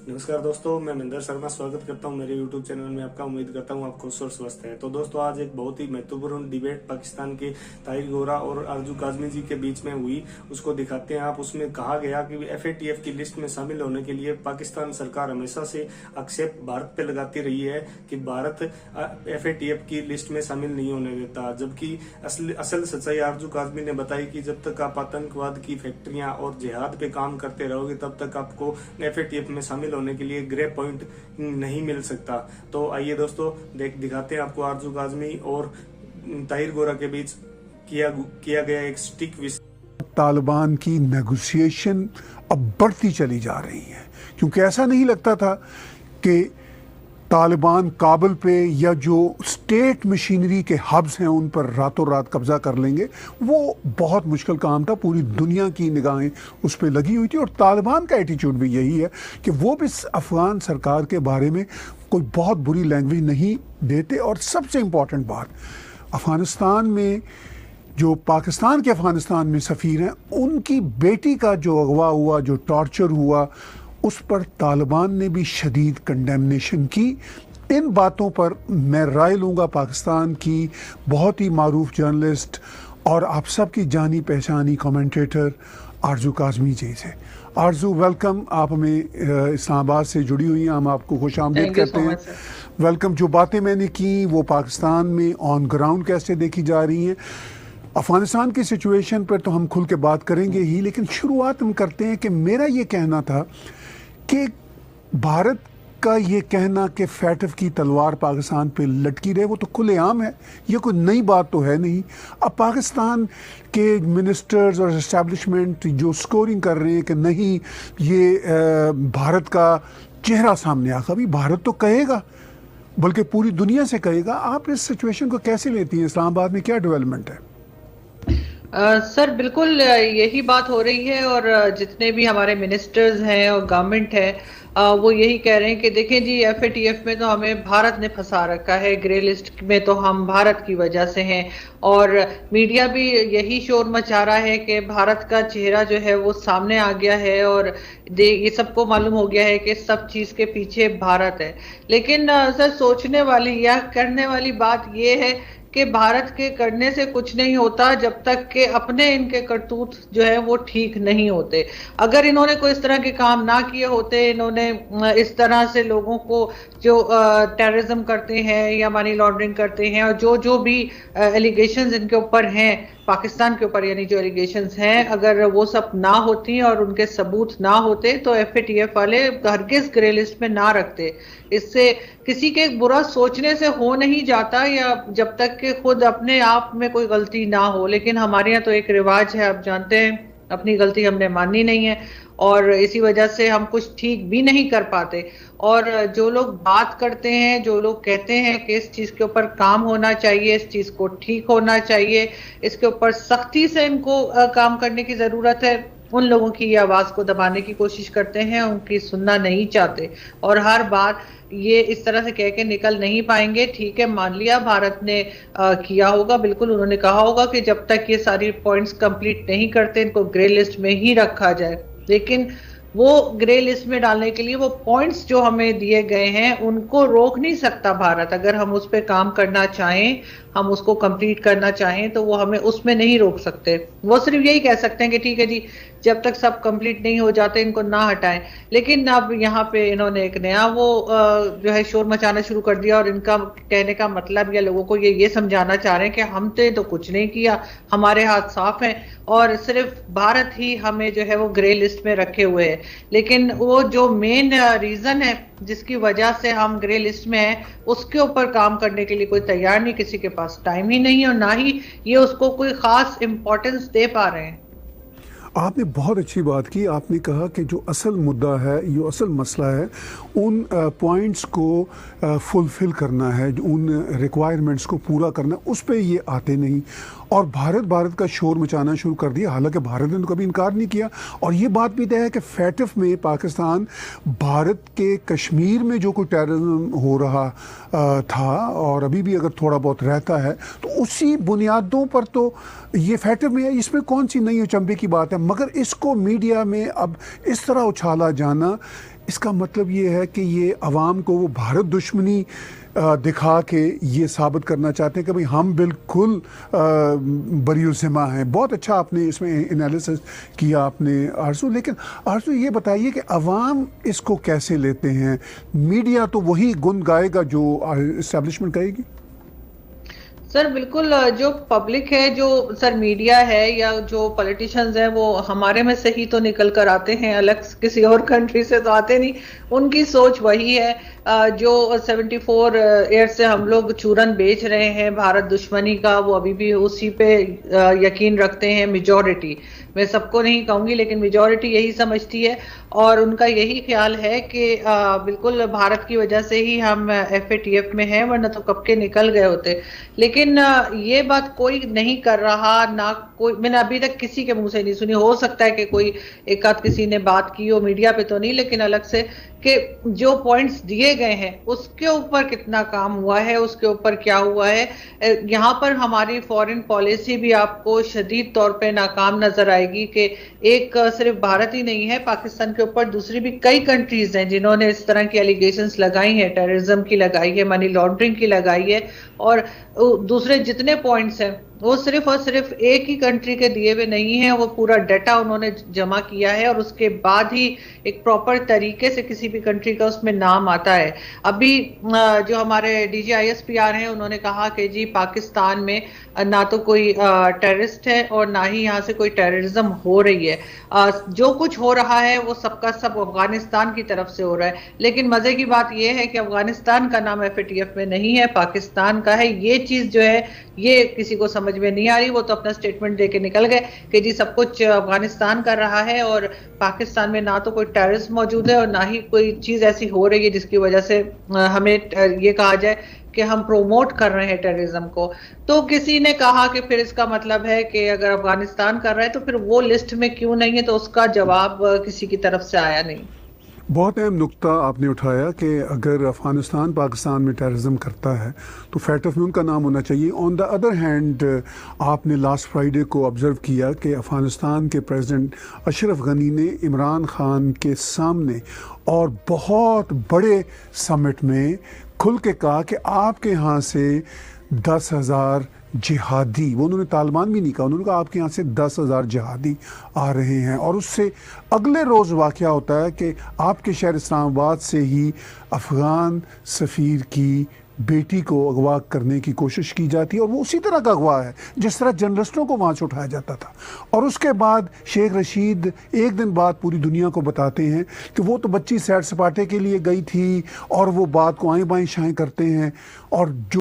नमस्कार दोस्तों, मैं महेंद्र शर्मा स्वागत करता हूं मेरे YouTube चैनल में आपका। उम्मीद करता हूं आप खुश और स्वस्थ हैं। तो दोस्तों, आज एक बहुत ही महत्वपूर्ण डिबेट पाकिस्तान के ताहिर गोरा और आरजू काजमी जी के बीच में हुई, उसको दिखाते हैं आप। उसमें कहा गया कि FATF की लिस्ट में शामिल होने के लिए पाकिस्तान सरकार हमेशा से आक्षेप भारत पे लगाती रही है कि भारत FATF की लिस्ट में शामिल नहीं होने देता, जबकि असल सच्चाई आरजू काजमी ने बताई कि जब तक आप आतंकवाद की फैक्ट्रियां और जिहाद पे काम करते रहोगे तब तक आपको FATF में शामिल होने के लिए ग्रे पॉइंट नहीं मिल सकता। तो आइए दोस्तों, दिखाते हैं आपको आरजू काजमी और ताहिर गोरा के बीच किया गया एक स्टिक तालिबान की नेगोशिएशन अब बढ़ती चली जा रही है, क्योंकि ऐसा नहीं लगता था कि तालिबान काबुल पे या जो स्टेट मशीनरी के हब्स हैं उन पर रातों रात कब्जा कर लेंगे। वो बहुत मुश्किल काम था, पूरी दुनिया की निगाहें उस पर लगी हुई थी। और तालिबान का एटीट्यूड भी यही है कि वो भी अफ़गान सरकार के बारे में कोई बहुत बुरी लैंग्वेज नहीं देते। और सबसे इम्पॉर्टेंट बात, अफ़गानिस्तान में जो पाकिस्तान के अफ़गानिस्तान में सफ़ीर हैं, उनकी बेटी का जो अगवा हुआ, जो टॉर्चर हुआ, उस पर तालिबान ने भी शदीद कंडेमनेशन की। इन बातों पर मैं राय लूँगा पाकिस्तान की बहुत ही मारूफ जर्नलिस्ट और आप सबकी जानी पहचानी कमेंटेटर आरजू काजमी जी से। आरजू, वेलकम। आप हमें इस्लामाबाद से जुड़ी हुई हैं, हम आपको खुश आमदीद कहते हैं। वेलकम। जो बातें मैंने की वो पाकिस्तान में ऑन ग्राउंड कैसे देखी जा रही हैं, अफ़गानिस्तान की सिचुएशन पर तो हम खुल के बात करेंगे ही, लेकिन शुरुआत हम करते हैं कि मेरा ये कहना था कि भारत का ये कहना कि FATF की तलवार पाकिस्तान पे लटकी रहे, वो तो खुलेआम है, ये कोई नई बात तो है नहीं। अब पाकिस्तान के मिनिस्टर्स और इस्टेब्लिशमेंट जो स्कोरिंग कर रहे हैं कि नहीं, ये भारत का चेहरा सामने आ, कभी भारत तो कहेगा, बल्कि पूरी दुनिया से कहेगा। आप इस सिचुएशन को कैसे लेती हैं? इस्लामाबाद में क्या डेवलपमेंट है? सर, बिल्कुल यही बात हो रही है। और जितने भी हमारे मिनिस्टर्स हैं और गवर्नमेंट है, वो यही कह रहे हैं कि देखें जी, FATF में तो हमें भारत ने फंसा रखा है, ग्रे लिस्ट में तो हम भारत की वजह से हैं। और मीडिया भी यही शोर मचा रहा है कि भारत का चेहरा जो है वो सामने आ गया है और ये सबको मालूम हो गया है कि सब चीज के पीछे भारत है। लेकिन सर, सोचने वाली या करने वाली बात ये है कि भारत के करने से कुछ नहीं होता जब तक कि अपने इनके करतूत जो है वो ठीक नहीं होते। अगर इन्होंने कोई इस तरह के काम ना किए होते, इन्होंने इस तरह से लोगों को जो टेररिज्म करते हैं या मनी लॉन्ड्रिंग करते हैं और जो जो भी एलिगेशंस इनके ऊपर हैं, पाकिस्तान के ऊपर, यानी जो एलिगेशंस हैं, अगर वो सब ना होती और उनके सबूत ना होते तो FATF वाले हरगिज ग्रे लिस्ट में ना रखते। इससे किसी के बुरा सोचने से हो नहीं जाता, या जब तक कि खुद अपने आप में कोई गलती ना हो। लेकिन हमारे यहाँ तो एक रिवाज है, आप जानते हैं, अपनी गलती हमने माननी नहीं है और इसी वजह से हम कुछ ठीक भी नहीं कर पाते। और जो लोग बात करते हैं, जो लोग कहते हैं कि इस चीज के ऊपर काम होना चाहिए, इस चीज को ठीक होना चाहिए, इसके ऊपर सख्ती से इनको काम करने की जरूरत है, उन लोगों की आवाज को दबाने की कोशिश करते हैं, उनकी सुनना नहीं चाहते। और हर बार ये इस तरह से कह के निकल नहीं पाएंगे। ठीक है, मान लिया भारत ने किया होगा, बिल्कुल उन्होंने कहा होगा कि जब तक ये सारी पॉइंट्स कंप्लीट नहीं करते इनको ग्रे लिस्ट में ही रखा जाए। लेकिन वो ग्रे लिस्ट में डालने के लिए वो पॉइंट्स जो हमें दिए गए हैं उनको रोक नहीं सकता भारत। अगर हम उस पर काम करना चाहें, हम उसको कंप्लीट करना चाहें, तो वो हमें उसमें नहीं रोक सकते। वो सिर्फ यही कह सकते हैं कि ठीक है जी, जब तक सब कंप्लीट नहीं हो जाते इनको ना हटाएं। लेकिन अब यहाँ पे इन्होंने एक नया वो जो है शोर मचाना शुरू कर दिया और इनका कहने का मतलब या लोगों को ये समझाना चाह रहे हैं कि हमने तो कुछ नहीं किया, हमारे हाथ साफ हैं और सिर्फ भारत ही हमें जो है वो ग्रे लिस्ट में रखे हुए है। लेकिन वो जो मेन रीजन है जिसकी वजह से हम ग्रे लिस्ट में हैं, उसके ऊपर काम करने के लिए कोई तैयार नहीं, किसी के पास टाइम ही नहीं है और ना ही ये उसको कोई खास इंपॉर्टेंस दे पा रहे हैं। आपने बहुत अच्छी बात की। आपने कहा कि जो असल मुद्दा है, जो असल मसला है, उन पॉइंट्स को फुलफ़िल करना है, उन रिक्वायरमेंट्स को पूरा करना, उस पे ये आते नहीं और भारत का शोर मचाना शुरू कर दिया। हालांकि भारत ने तो कभी इनकार नहीं किया और ये बात भी तय है कि FATF में पाकिस्तान भारत के कश्मीर में जो कोई टेररिज्म हो रहा था और अभी भी अगर थोड़ा बहुत रहता है तो उसी बुनियादों पर तो ये FATF में है। इसमें कौन सी नई अचंभे की बात है? मगर इसको मीडिया में अब इस तरह उछाला जाना, इसका मतलब ये है कि ये अवाम को वो भारत दुश्मनी दिखा के ये साबित करना चाहते हैं कि भाई हम बिल्कुल बरीउज़िम्मा हैं। बहुत अच्छा आपने इसमें एनालिसिस किया आपने आरज़ू। लेकिन आरज़ू ये बताइए कि अवाम इसको कैसे लेते हैं? मीडिया तो वही गुन गाएगा जो इस्टेब्लिशमेंट कहेगी। सर बिल्कुल, जो पब्लिक है, जो सर मीडिया है या जो पॉलिटिशियंस हैं, वो हमारे में से ही तो निकल कर आते हैं, अलग किसी और कंट्री से तो आते नहीं। उनकी सोच वही है। जो 74 ईयर से हम लोग चूरन बेच रहे हैं भारत दुश्मनी का, वो अभी भी उसी पे यकीन रखते हैं। मेजॉरिटी, मैं सबको नहीं कहूंगी, लेकिन मेजॉरिटी यही समझती है और उनका यही ख्याल है कि बिल्कुल भारत की वजह से ही हम FATF में हैं, वरना तो कब के निकल गए होते। लेकिन ये बात कोई नहीं कर रहा, ना कोई, मैंने अभी तक किसी के मुंह से नहीं सुनी। हो सकता है कि कोई एक आध किसी ने बात की हो, मीडिया पे तो नहीं, लेकिन अलग से, कि जो पॉइंट्स दिए गए हैं उसके ऊपर कितना काम हुआ है, उसके ऊपर क्या हुआ है। यहाँ पर हमारी फॉरेन पॉलिसी भी आपको शदीद तौर पे नाकाम नजर आएगी कि एक सिर्फ भारत ही नहीं है, पाकिस्तान के ऊपर दूसरी भी कई कंट्रीज हैं जिन्होंने इस तरह की एलिगेशंस लगाई हैं। टेररिज्म की लगाई है, मनी लॉन्ड्रिंग की लगाई है, और दूसरे जितने पॉइंट्स हैं वो सिर्फ और सिर्फ एक ही कंट्री के दिए हुए नहीं है। वो पूरा डाटा उन्होंने जमा किया है और उसके बाद ही एक प्रॉपर तरीके से किसी भी कंट्री का उसमें नाम आता है। अभी जो हमारे DGISPR हैं, उन्होंने कहा कि जी पाकिस्तान में ना तो कोई टेररिस्ट है और ना ही यहाँ से कोई टेररिज्म हो रही है। जो कुछ हो रहा है वो सबका सब अफगानिस्तान की तरफ से हो रहा है। लेकिन मजे की बात यह है कि अफगानिस्तान का नाम FATF में नहीं है, पाकिस्तान का है। ये चीज जो है ये किसी को समझ में नहीं आ रही। वो तो अपना स्टेटमेंट देके निकल गए कि जी सब कुछ अफगानिस्तान कर रहा है और पाकिस्तान में ना तो कोई टेररिस्ट मौजूद है और ना ही कोई चीज ऐसी हो रही है जिसकी वजह से हमें ये कहा जाए कि हम प्रोमोट कर रहे हैं टेररिज्म को। तो किसी ने कहा कि फिर इसका मतलब है कि अगर अफगानिस्तान कर रहा है तो फिर वो लिस्ट में क्यों नहीं है, तो उसका जवाब किसी की तरफ से आया नहीं। बहुत अहम नुक्ता आपने उठाया कि अगर अफ़गानिस्तान पाकिस्तान में टेररिज्म करता है तो FATF में उनका नाम होना चाहिए। ऑन द अदर हैंड, आपने लास्ट फ्राइडे को ऑब्ज़र्व किया कि अफ़गानिस्तान के प्रेसिडेंट अशरफ गनी ने इमरान खान के सामने और बहुत बड़े समिट में खुल के कहा कि आपके यहाँ से 10,000 जिहादी, वो उन्होंने तालिबान भी नहीं कहा, उन्होंने कहा आपके यहाँ से 10,000 जिहादी आ रहे हैं। और उससे अगले रोज़ वाक़या होता है कि आपके शहर इस्लामाबाद से ही अफ़गान सफ़ीर की बेटी को अगवा करने की कोशिश की जाती है और वो उसी तरह का अगवा है जिस तरह जर्नलिस्टों को वहाँ से उठाया जाता था। और उसके बाद शेख रशीद एक दिन बाद पूरी दुनिया को बताते हैं कि वो तो बच्ची सैर सपाटे के लिए गई थी और वो बात को आएँ बाएँ शाएँ करते हैं। और जो